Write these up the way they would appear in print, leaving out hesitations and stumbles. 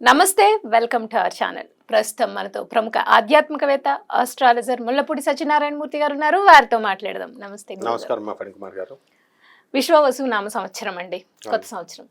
నమస్తే, welcome to our channel. ప్రస్తుతం మనతో ప్రముఖ ఆధ్యాత్మికవేత్త, ఆస్ట్రాలజర్ ముల్లపూడి సత్యనారాయణ మూర్తి గారు ఉన్నారు. వారితో మాట్లాడదాం. నమస్తే గురుగారు. నమస్కారం మా ఫణికుమార్ గారు. విశ్వవసు నామ సంవత్సరం అండి, కొత్త సంవత్సరం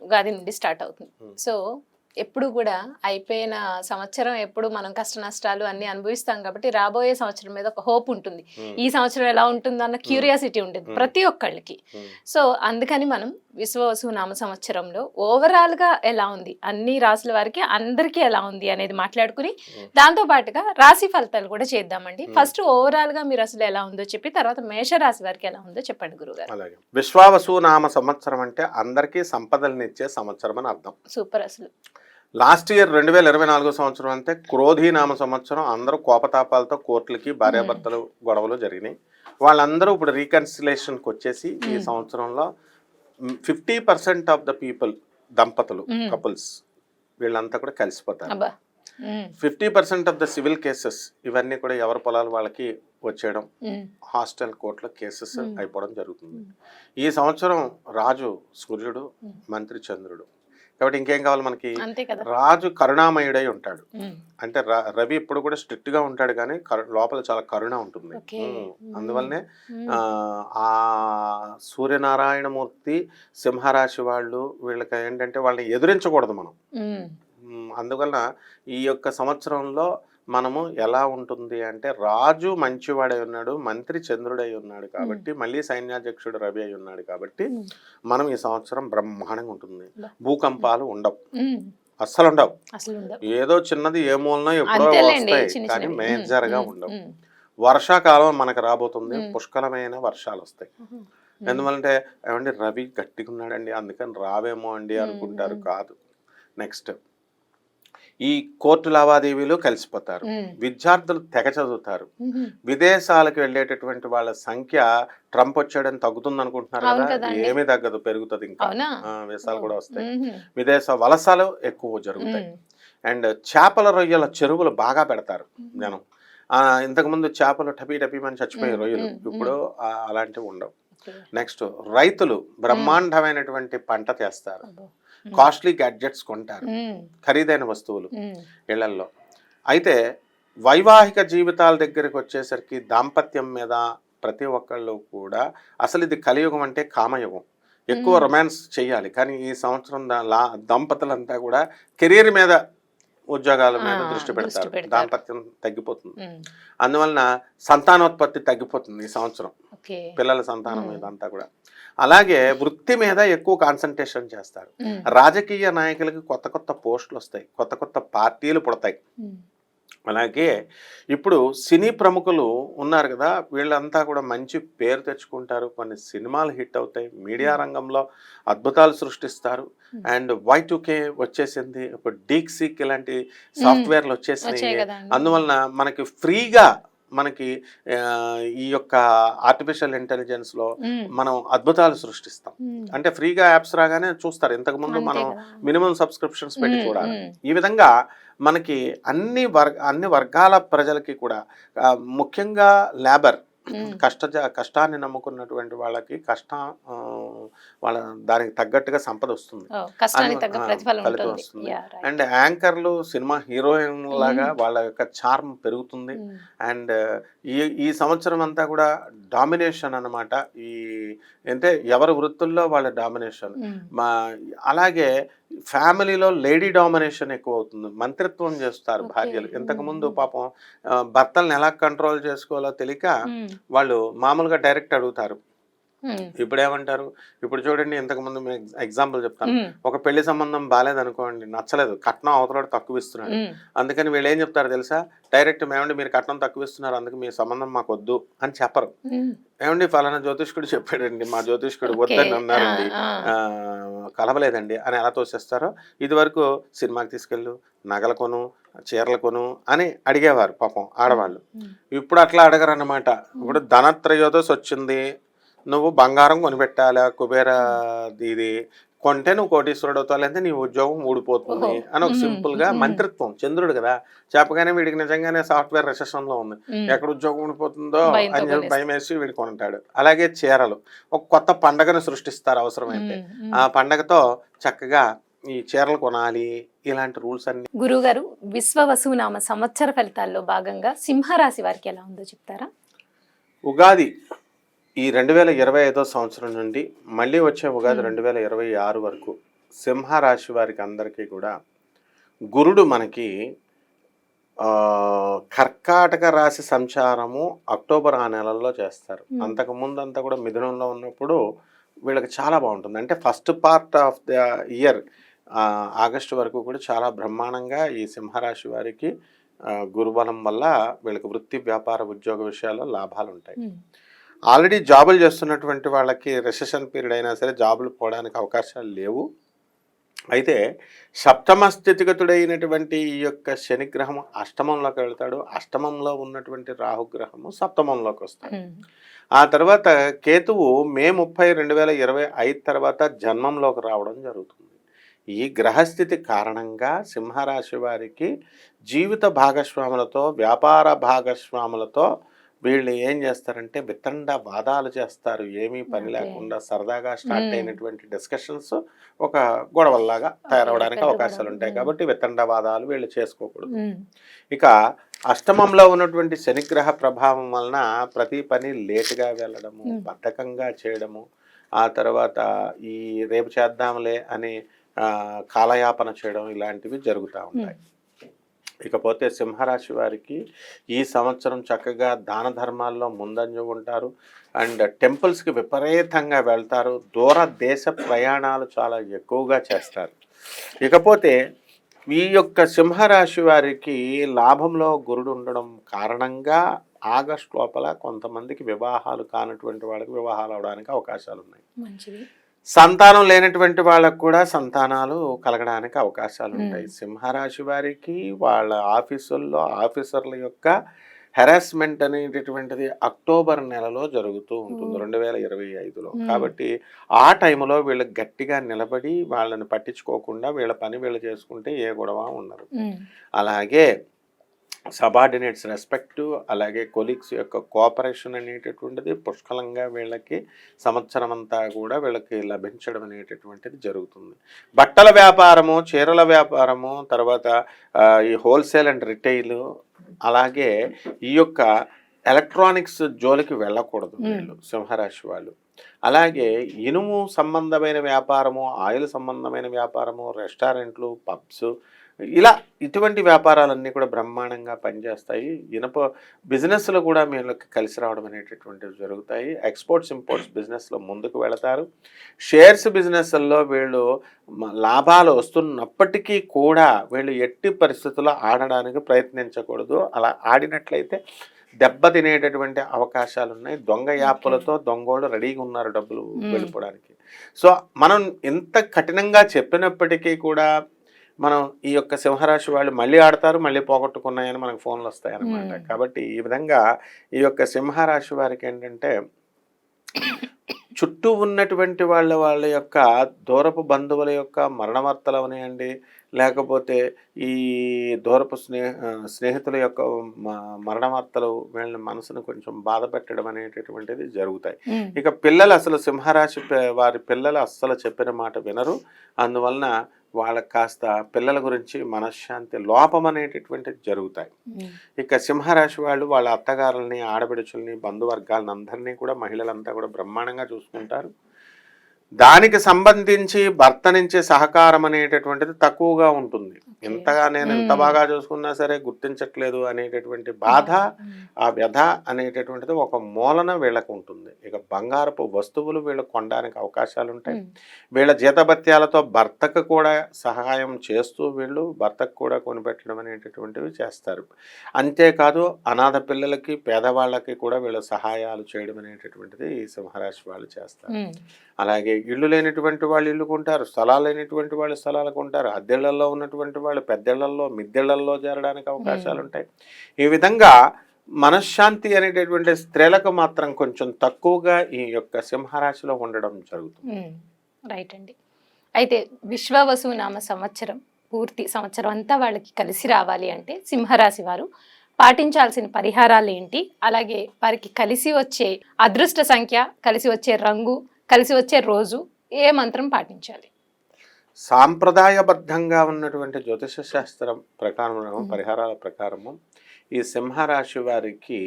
ఉగాది నుండి స్టార్ట్ అవుతుంది. సో ఎప్పుడు కూడా అయిపోయిన సంవత్సరం ఎప్పుడు మనం కష్ట నష్టాలు అన్ని అనుభవిస్తాం కాబట్టి రాబోయే సంవత్సరం మీద ఒక హోప్ ఉంటుంది. ఈ సంవత్సరం ఎలా ఉంటుంది అన్న క్యూరియాసిటీ ఉంటుంది ప్రతి ఒక్కళ్ళకి. సో అందుకని మనం విశ్వవసు నామ సంవత్సరంలో ఓవరాల్ గా ఎలా ఉంది, అన్ని రాసుల వారికి అందరికీ ఎలా ఉంది అనేది మాట్లాడుకుని దాంతో పాటుగా రాశి ఫలితాలు కూడా చేద్దామండి. ఫస్ట్ ఓవరాల్ గా మీరు అసలు ఎలా ఉందో చెప్పి తర్వాత మేషరాశి వారికి ఎలా ఉందో చెప్పండి గురుగారు. అలాగే విశ్వావసు నామ సంవత్సరం అంటే అందరికీ సంపదలనిచ్చే సంవత్సరం అని అర్థం. సూపర్. అసలు లాస్ట్ ఇయర్ 2024 సంవత్సరం అంటే క్రోధి నామ సంవత్సరం. అందరూ కోపతాపాలతో కోర్టులకి భార్యాభర్తలు గొడవలు జరిగినాయి. వాళ్ళందరూ ఇప్పుడు రీకన్సిలేషన్కి వచ్చేసి ఈ సంవత్సరంలో 50% ఆఫ్ ద పీపుల్, దంపతులు, కపుల్స్ వీళ్ళంతా కూడా కలిసిపోతారు. 50% ఆఫ్ ద సివిల్ కేసెస్ ఇవన్నీ కూడా ఎవరి పొలాలు వాళ్ళకి వచ్చేయడం, హాస్టల్ కోర్టులో కేసెస్ అయిపోవడం జరుగుతుంది. ఈ సంవత్సరం రాజు సూర్యుడు, మంత్రి చంద్రుడు. కాబట్టి ఇంకేం కావాలి మనకి? రాజు కరుణామయుడై ఉంటాడు. అంటే రవి ఇప్పుడు కూడా స్ట్రిక్ట్ గా ఉంటాడు కానీ లోపల చాలా కరుణ ఉంటుంది. అందువల్లనే ఆ సూర్యనారాయణమూర్తి సింహరాశి వాళ్ళు, వీళ్ళకి ఏంటంటే వాళ్ళని ఎదురించకూడదు మనం. అందువలన ఈ యొక్క సంవత్సరంలో మనము ఎలా ఉంటుంది అంటే రాజు మంచివాడై ఉన్నాడు, మంత్రి చంద్రుడై ఉన్నాడు కాబట్టి, మళ్ళీ సైన్యాధ్యక్షుడు రవి అయి ఉన్నాడు కాబట్టి మనం ఈ సంవత్సరం బ్రహ్మాండంగా ఉంటుంది. భూకంపాలు ఉండవు, అస్సలు ఉండవు. ఏదో చిన్నది ఏ మూలనో ఎప్పుడో వస్తాయి కానీ మేజర్ గా ఉండవు. వర్షాకాలం మనకు రాబోతుంది, పుష్కలమైన వర్షాలు వస్తాయి. ఎందువల్లంటే ఏమండి రవి గట్టిగా ఉన్నాడండి అందుకని రావేమో అండి అనుకుంటారు, కాదు. నెక్స్ట్ ఈ కోర్టు లావాదేవీలు కలిసిపోతారు, విద్యార్థులు తెగ చదువుతారు, విదేశాలకు వెళ్ళేటటువంటి వాళ్ళ సంఖ్య ట్రంప్ వచ్చాడని తగ్గుతుంది అనుకుంటున్నారు కదా, ఏమీ తగ్గదు, పెరుగుతుంది. ఇంకా వీసాలు కూడా వస్తాయి, విదేశ వలసలు ఎక్కువ జరుగుతాయి. అండ్ చేపల రొయ్యల చెరువులు బాగా పెడతారు జనం. ఇంతకుముందు చేపలు టపీమని చచ్చిపోయే రొయ్యలు, ఇప్పుడు అలాంటివి ఉండవు. నెక్స్ట్ రైతులు బ్రహ్మాండమైనటువంటి పంట చేస్తారు, కాస్ట్లీ గ్యాడ్జెట్స్ కొంటారు, ఖరీదైన వస్తువులు ఇళ్లల్లో. అయితే వైవాహిక జీవితాల దగ్గరికి వచ్చేసరికి దాంపత్యం మీద ప్రతి ఒక్కళ్ళు కూడా అసలు ఇది కలియుగం అంటే కామయుగం. ఎక్కువ రొమాన్స్ చేయాలి కానీ ఈ సంవత్సరం దంపతులంతా కూడా కెరీర్ మీద, ఉద్యోగాల మీద దృష్టి పెడతారు. దాంపత్యం తగ్గిపోతుంది. అందువలన సంతానోత్పత్తి తగ్గిపోతుంది ఈ సంవత్సరం, పిల్లల సంతానం మీద అంతా కూడా. అలాగే వృత్తి మీద ఎక్కువ కాన్సన్ట్రేషన్ చేస్తారు. రాజకీయ నాయకులకి కొత్త కొత్త పోస్టులు వస్తాయి, కొత్త కొత్త పార్టీలు పుడతాయి. అలాగే ఇప్పుడు సినీ ప్రముఖులు ఉన్నారు కదా, వీళ్ళంతా కూడా మంచి పేరు తెచ్చుకుంటారు, కొన్ని సినిమాలు హిట్ అవుతాయి, మీడియా రంగంలో అద్భుతాలు సృష్టిస్తారు. అండ్ Y2K వచ్చేసింది, ఇప్పుడు డీక్సీక్ ఇలాంటి సాఫ్ట్వేర్లు వచ్చేసినాయి. అందువలన మనకి ఫ్రీగా మనకి ఈ యొక్క ఆర్టిఫిషియల్ ఇంటెలిజెన్స్ లో మనం అద్భుతాలు సృష్టిస్తాం. అంటే ఫ్రీగా యాప్స్ రాగానే చూస్తారు, ఇంతకు ముందు మనం మినిమం సబ్స్క్రిప్షన్స్ పెట్టి చూడాలి. ఈ విధంగా మనకి అన్ని వర్గాల ప్రజలకి కూడా, ముఖ్యంగా లేబర్, కష్టాన్ని నమ్ముకున్నటువంటి వాళ్ళకి వాళ్ళ దానికి తగ్గట్టుగా సంపద వస్తుంది, ఫలితం వస్తుంది. అండ్ యాంకర్లు, సినిమా హీరోయిన్ లాగా వాళ్ళ యొక్క చార్మ్ పెరుగుతుంది. అండ్ ఈ సంవత్సరం అంతా కూడా డామినేషన్ అన్నమాట. అంటే ఎవరి వృత్తుల్లో వాళ్ళ డామినేషన్. అలాగే ఫ్యామిలీలో లేడీ డామినేషన్ ఎక్కువ అవుతుంది, మంత్రిత్వం చేస్తారు భార్యలు. ఇంతకుముందు పాపం భర్తలను ఎలా కంట్రోల్ చేసుకోవాలో తెలియక వాళ్ళు మామూలుగా డైరెక్ట్ అడుగుతారు. ఇప్పుడు ఏమంటారు, ఇప్పుడు చూడండి, ఇంతకుముందు ఎగ్జాంపుల్ చెప్తాను. ఒక పెళ్లి సంబంధం బాగాలేదనుకోండి, నచ్చలేదు, కట్నం అవతల తక్కువ ఇస్తున్నాడు, అందుకని వీళ్ళు ఏం చెప్తారు తెలుసా, డైరెక్ట్ ఏమండి మీరు కట్నం తక్కువ ఇస్తున్నారు అందుకు మీ సంబంధం మాకు వద్దు అని చెప్పరు. ఏమండి ఫలానా జ్యోతిష్కుడు చెప్పాడండి, మా జ్యోతిష్కుడు వద్దని అన్నారండి, కలవలేదండి అని ఎలా తోసేస్తారో. ఇది వరకు సినిమాకి తీసుకెళ్ళు, నగల కొను, చీరలు కొను అని అడిగేవారు పాపం ఆడవాళ్ళు. ఇప్పుడు అట్లా అడగరు అన్నమాట. ఇప్పుడు ధనత్రయోదశి వచ్చింది, నువ్వు బంగారం కొనిపెట్టాలా, కుబేర ఇది కొంటే నువ్వు కోటీశ్వరుడు అవుతావు, లేదంటే నీ ఉద్యోగం ఊడిపోతుంది అని ఒక సింపుల్ గా మంత్రిత్వం. చంద్రుడు కదా చెప్పగానే వీడికి నిజంగానే సాఫ్ట్వేర్ రిసెషన్ లో ఉంది, ఎక్కడ ఉద్యోగం ఊడిపోతుందో అని చెప్పి భయం వేసి వీడు కొంటాడు. అలాగే చీరలు, ఒక కొత్త పండగను సృష్టిస్తారు అవసరమైతే. ఆ పండగతో చక్కగా ఈ చీరలు కొనాలి ఇలాంటి రూల్స్ అన్ని. గురుగారు, విశ్వవసునామ సంవత్సర ఫలితాల్లో భాగంగా సింహరాశి వారికి ఎలా ఉందో చెప్తారా? ఉగాది ఈ 2025 సంవత్సరం నుండి మళ్ళీ వచ్చే ఉగాది 2026 వరకు సింహరాశి వారికి అందరికీ కూడా గురుడు మనకి కర్కాటక రాశి సంచారము అక్టోబర్ ఆ నెలల్లో చేస్తారు. అంతకుముందు అంతా కూడా మిథునంలో ఉన్నప్పుడు వీళ్ళకి చాలా బాగుంటుంది. అంటే first part of the year August వరకు కూడా చాలా బ్రహ్మాండంగా ఈ సింహరాశి వారికి గురుబలం వల్ల వీళ్ళకి వృత్తి వ్యాపార ఉద్యోగ విషయాల్లో లాభాలు ఉంటాయి. ఆల్రెడీ జాబులు చేస్తున్నటువంటి వాళ్ళకి రెసెషన్ పీరియడ్ అయినా సరే జాబులు పోవడానికి అవకాశాలు లేవు. అయితే సప్తమ స్థితిగతుడైనటువంటి ఈ యొక్క శనిగ్రహము అష్టమంలోకి వెళ్తాడు. అష్టమంలో ఉన్నటువంటి రాహుగ్రహము సప్తమంలోకి వస్తాడు. ఆ తర్వాత కేతువు మే 30, 2025 తర్వాత జన్మంలోకి రావడం జరుగుతుంది. ఈ గ్రహస్థితి కారణంగా సింహరాశి వారికి జీవిత భాగస్వాములతో వ్యాపార భాగస్వాములతో వీళ్ళు ఏం చేస్తారంటే వితండ వాదాలు చేస్తారు. ఏమీ పని లేకుండా సరదాగా స్టార్ట్ అయినటువంటి డిస్కషన్స్ ఒక గొడవల్లాగా తయారవడానికి అవకాశాలు ఉంటాయి. కాబట్టి వితండ వాదాలు వీళ్ళు చేసుకోకూడదు. ఇక అష్టమంలో ఉన్నటువంటి శనిగ్రహ ప్రభావం వలన ప్రతి పని లేటుగా వెళ్ళడము, బద్ధకంగా చేయడము, ఆ తర్వాత ఈ రేపు చేద్దాంలే అని కాలయాపన చేయడం ఇలాంటివి జరుగుతూ ఉంటాయి. ఇకపోతే సింహరాశి వారికి ఈ సంవత్సరం చక్కగా దాన ధర్మాల్లో ముందంజ ఉంటారు. అండ్ టెంపుల్స్కి విపరీతంగా వెళ్తారు. దూర దేశ ప్రయాణాలు చాలా ఎక్కువగా చేస్తారు. ఇకపోతే ఈ యొక్క సింహరాశి వారికి లాభంలో గురుడు ఉండడం కారణంగా ఆగస్టు లోపల కొంతమందికి వివాహాలు కానటువంటి వాళ్ళకి వివాహాలు అవడానికి అవకాశాలు ఉన్నాయి. సంతానం లేనటువంటి వాళ్ళకు కూడా సంతానాలు కలగడానికి అవకాశాలు ఉంటాయి. సింహరాశి వారికి వాళ్ళ ఆఫీసుల్లో ఆఫీసర్ల యొక్క హెరాస్మెంట్ అనేటటువంటిది అక్టోబర్ నెలలో జరుగుతూ ఉంటుంది 2025లో. కాబట్టి ఆ టైంలో వీళ్ళు గట్టిగా నిలబడి వాళ్ళని పట్టించుకోకుండా వీళ్ళ పని వీళ్ళు చేసుకుంటే ఏ గొడవ ఉండదు. అలాగే సబార్డినేట్స్ రెస్పెక్ట్, అలాగే కొలీగ్స్ యొక్క కోఆపరేషన్ అనేటటువంటిది పుష్కలంగా వీళ్ళకి సంవత్సరం అంతా కూడా వీళ్ళకి లభించడం అనేటటువంటిది జరుగుతుంది. బట్టల వ్యాపారము, చీరల వ్యాపారము, తర్వాత ఈ హోల్సేల్ అండ్ రిటైల్, అలాగే ఈ యొక్క ఎలక్ట్రానిక్స్ జోలికి వెళ్ళకూడదు వీళ్ళు సింహరాశి వాళ్ళు. అలాగే ఇనుము సంబంధమైన వ్యాపారము, ఆయిల్ సంబంధమైన వ్యాపారము, రెస్టారెంట్లు, పబ్స్, ఇలా ఇటువంటి వ్యాపారాలన్నీ కూడా బ్రహ్మాండంగా పనిచేస్తాయి. ఇనుప బిజినెస్లో కూడా వీళ్ళకి కలిసి రావడం అనేటటువంటివి జరుగుతాయి. ఎక్స్పోర్ట్స్ ఇంపోర్ట్స్ బిజినెస్లో ముందుకు వెళతారు. షేర్స్ బిజినెస్ల్లో వీళ్ళు లాభాలు వస్తున్నప్పటికీ కూడా వీళ్ళు ఎట్టి పరిస్థితుల్లో ఆడడానికి ప్రయత్నించకూడదు. అలా ఆడినట్లయితే దెబ్బ తినేటటువంటి అవకాశాలు ఉన్నాయి. దొంగ యాప్లతో దొంగోళ్ళు రెడీగా ఉన్నారు డబ్బులు వెళ్ళిపోవడానికి. సో మనం ఎంత కఠినంగా చెప్పినప్పటికీ కూడా మనం ఈ యొక్క సింహరాశి వాళ్ళు మళ్ళీ ఆడతారు, మళ్ళీ పోగొట్టుకున్నాయని మనకు ఫోన్లు వస్తాయన్నమాట. కాబట్టి ఈ విధంగా ఈ యొక్క సింహరాశి వారికి ఏంటంటే చుట్టూ ఉన్నటువంటి వాళ్ళ యొక్క దూరపు బంధువుల యొక్క మరణ వార్తలు అవనియండి, లేకపోతే ఈ దూరపు స్నేహితుల యొక్క మరణ వార్తలు వీళ్ళ మనసును కొంచెం బాధ పెట్టడం అనేటటువంటిది జరుగుతాయి. ఇక పిల్లలు అసలు సింహరాశి వారి పిల్లలు అస్సలు చెప్పిన మాట వినరు. అందువలన వాళ్ళకి కాస్త పిల్లల గురించి మనశ్శాంతి లోపం అనేటటువంటిది జరుగుతాయి. ఇక సింహరాశి వాళ్ళు వాళ్ళ అత్తగారుల్ని, ఆడబిడుచుల్ని, బంధువర్గాలను అందరినీ కూడా మహిళలంతా కూడా బ్రహ్మాండంగా చూసుకుంటారు. దానికి సంబంధించి భర్త నుంచి సహకారం అనేటటువంటిది తక్కువగా ఉంటుంది. ఎంతగా నేను ఎంత బాగా చూసుకున్నా సరే గుర్తించట్లేదు అనేటటువంటి బాధ, ఆ వ్యధ అనేటటువంటిది ఒక మూలన వీళ్ళకు ఉంటుంది. ఇక బంగారపు వస్తువులు వీళ్ళకు కొనడానికి అవకాశాలు ఉంటాయి. వీళ్ళ జీతభత్యాలతో భర్తకు కూడా సహాయం చేస్తూ వీళ్ళు భర్తకు కూడా కొనిపెట్టడం అనేటటువంటివి చేస్తారు. అంతేకాదు అనాథ పిల్లలకి, పేదవాళ్ళకి కూడా వీళ్ళు సహాయాలు చేయడం అనేటటువంటిది ఈ సింహరాశి వాళ్ళు చేస్తారు. అలాగే ఇళ్ళు లేనటువంటి వాళ్ళు ఇల్లు కొంటారు, స్థలాలు లేనటువంటి వాళ్ళు స్థలాలు కొంటారు, అద్దెళ్లలో ఉన్నటువంటి వాళ్ళు పెద్దళ్లలో, మిద్దెళ్లలో చేరడానికి అవకాశాలు ఉంటాయి. ఈ విధంగా మనశ్శాంతి అనేటటువంటి స్త్రీలకు మాత్రం కొంచెం తక్కువగా ఈ యొక్క సింహరాశిలో ఉండడం జరుగుతుంది. రైట్ అండి. అయితే విశ్వవసునామ సంవత్సరం పూర్తి సంవత్సరం అంతా వాళ్ళకి కలిసి రావాలి అంటే సింహరాశి వారు పాటించాల్సిన పరిహారాలు ఏంటి, అలాగే వారికి కలిసి వచ్చే అదృష్ట సంఖ్య, కలిసి వచ్చే రంగు, కలిసి వచ్చే రోజు, ఏ మంత్రం పాటించాలి? సాంప్రదాయబద్ధంగా ఉన్నటువంటి జ్యోతిష శాస్త్రం ప్రకారం పరిహారాల ప్రకారము ఈ సింహరాశి వారికి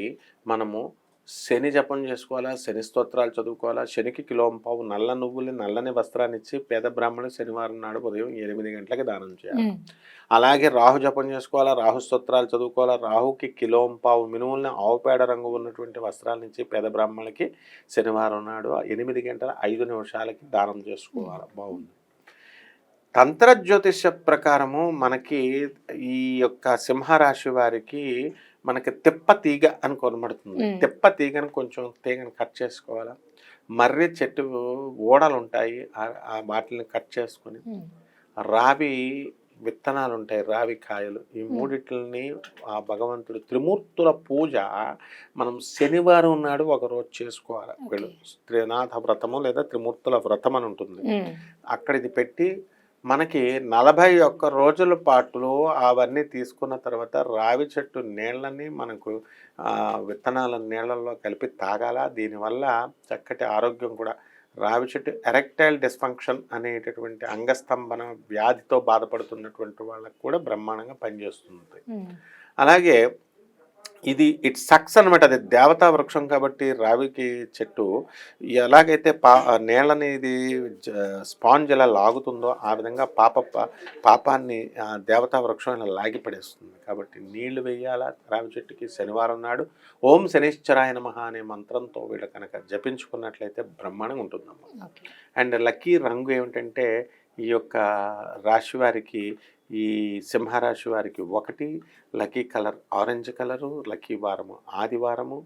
మనము శని జపం చేసుకోవాలా, శని స్తోత్రాలు చదువుకోవాలా, శనికి కిలోంపావు నల్ల నువ్వులు నల్లని వస్త్రాన్ని ఇచ్చి పేద బ్రాహ్మణులు శనివారం నాడు ఉదయం 8 గంటలకి దానం చేయాలి. అలాగే రాహు జపం చేసుకోవాలా, రాహు స్తోత్రాలు చదువుకోవాలా, రాహుకి కిలోంపావు మినుములని ఆవుపేడ రంగు ఉన్నటువంటి వస్త్రాలను ఇచ్చి పేద బ్రాహ్మణులకి శనివారం నాడు 8:05 దానం చేసుకోవాలి. బాగుంది. తంత్ర జ్యోతిష ప్రకారము మనకి ఈ యొక్క సింహరాశి వారికి మనకి తిప్ప తీగ అని కొనబడుతుంది. తిప్ప తీగను కొంచెం తీగను కట్ చేసుకోవాలా, మర్రి చెట్టు ఓడలు ఉంటాయి వాటిని కట్ చేసుకొని, రావి విత్తనాలు ఉంటాయి, రావి కాయలు, ఈ మూడిట్లని ఆ భగవంతుడు త్రిమూర్తుల పూజ మనం శనివారం నాడు ఒకరోజు చేసుకోవాలి. వీళ్ళు త్రినాథ వ్రతము లేదా త్రిమూర్తుల వ్రతం అని ఉంటుంది. అక్కడ ఇది పెట్టి మనకి 41 రోజుల పాటు అవన్నీ తీసుకున్న తర్వాత రావి చెట్టు నీళ్ళని మనకు విత్తనాల నీళ్ళల్లో కలిపి తాగాల. దీనివల్ల చక్కటి ఆరోగ్యం కూడా, రావి చెట్టు ఎరెక్టైల్ డిస్ఫంక్షన్ అనేటటువంటి అంగస్తంభన వ్యాధితో బాధపడుతున్నటువంటి వాళ్ళకు కూడా బ్రహ్మాండంగా పనిచేస్తుంది. అలాగే ఇది ఇట్ సక్స్ అనమాట. అది దేవతా వృక్షం కాబట్టి రావికి చెట్టు ఎలాగైతే నీళ్ళని ఇది స్పాంజ్ ఎలా లాగుతుందో ఆ విధంగా పాపాన్ని దేవతా వృక్షం ఇలా లాగి పడేస్తుంది. కాబట్టి నీళ్లు వేయాలా రావి చెట్టుకి శనివారం నాడు. ఓం శనిశ్చరాయ నమః అనే మంత్రంతో వీళ్ళు కనుక జపించుకున్నట్లయితే బ్రహ్మాండంగా ఉంటుందమ్మా. అండ్ లక్కీ రంగు ఏమిటంటే ఈ యొక్క రాశి వారికి, ఈ సింహరాశి వారికి 1 lucky colour orange colour, lucky వారము ఆదివారము,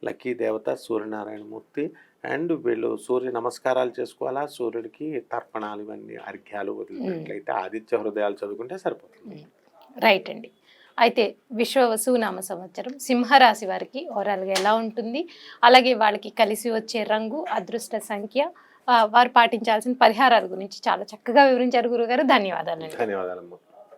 లక్కీ దేవత సూర్యనారాయణమూర్తి. అండ్ వీళ్ళు సూర్య నమస్కారాలు చేసుకోవాలా, సూర్యుడికి తర్పణాలు ఇవన్నీ అర్ఘ్యాలు వదిలినట్లయితే ఆదిత్య హృదయాలు చదువుకుంటే సరిపోతుంది. రైట్ అండి. అయితే విశ్వవసునామ సంవత్సరం సింహరాశి వారికి ఓవరాల్గా ఎలా ఉంటుంది, అలాగే వాళ్ళకి కలిసి వచ్చే రంగు, అదృష్ట సంఖ్య, వారు పాటించాల్సిన పరిహారాల గురించి చాలా చక్కగా వివరించారు గురుగారు. ధన్యవాదాలండి. ధన్యవాదాలమ్మా.